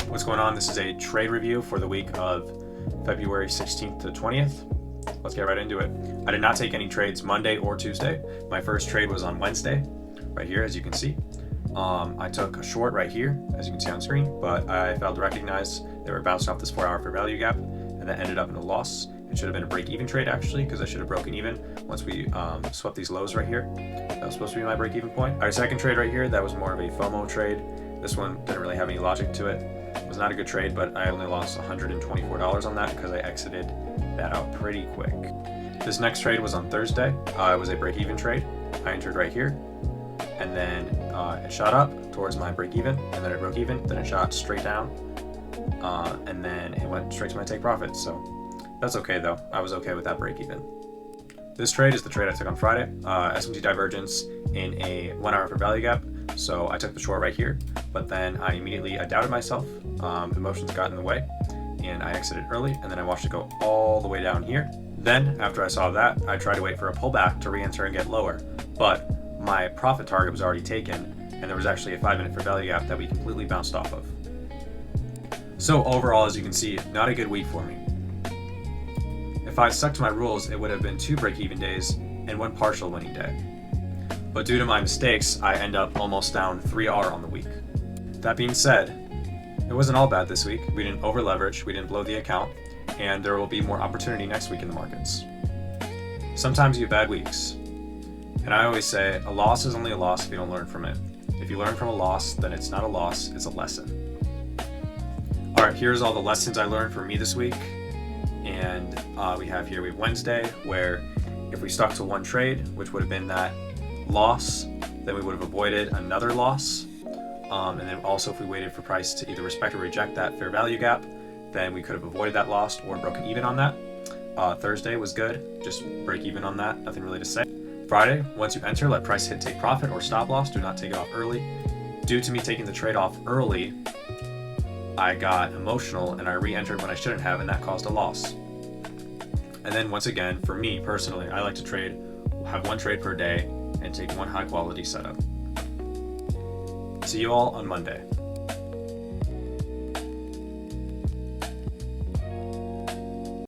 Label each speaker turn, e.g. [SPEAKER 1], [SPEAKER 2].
[SPEAKER 1] What's going on? This is a trade review for the week of February 16th to 20th. Let's get right into it. I did not take any trades Monday or Tuesday. My first trade was on Wednesday, right here, as you can see. I took a short right here, as you can see on screen, but I failed to recognize they were bouncing off this 4-hour fair value gap, and that ended up in a loss. It should have been a break-even trade, actually, because I should have broken even once we swept these lows right here. That was supposed to be my break-even point. Our second trade right here, that was more of a FOMO trade. This one didn't really have any logic to it. It was not a good trade, but I only lost $124 on that because I exited that out pretty quick. This next trade was on Thursday. It was a break-even trade. I entered right here, and then it shot up towards my break-even, and then it broke even, then it shot straight down, and then it went straight to my take profit. So that's okay though. I was okay with that break-even. This trade is the trade I took on Friday. S&P divergence in a 1-hour fair value gap. So I took the short right here, but then I immediately doubted myself. Emotions got in the way, and I exited early, and then I watched it go all the way down here. Then, after I saw that, I tried to wait for a pullback to re-enter and get lower, but my profit target was already taken, and there was actually a 5-minute fair value gap that we completely bounced off of. So overall, as you can see, not a good week for me. If I stuck to my rules, it would have been 2 break-even days and 1 partial winning day. But due to my mistakes, I end up almost down 3R on the week. That being said, it wasn't all bad this week. We didn't over leverage, we didn't blow the account, and there will be more opportunity next week in the markets. Sometimes you have bad weeks, and I always say a loss is only a loss if you don't learn from it. If you learn from a loss, then it's not a loss, it's a lesson. Alright, here's all the lessons I learned from me this week. And we have Wednesday, where if we stuck to one trade, which would have been that loss, then we would have avoided another loss. And then also if we waited for price to either respect or reject that fair value gap, then we could have avoided that loss or broken even on that. Thursday was good, just break even on that, nothing really to say. Friday, once you enter, let price hit take profit or stop loss, do not take it off early. Due to me taking the trade off early, I got emotional and I re-entered when I shouldn't have, and that caused a loss. And then once again, for me personally, I like to have 1 trade per day and take 1 high quality setup. See you all on Monday.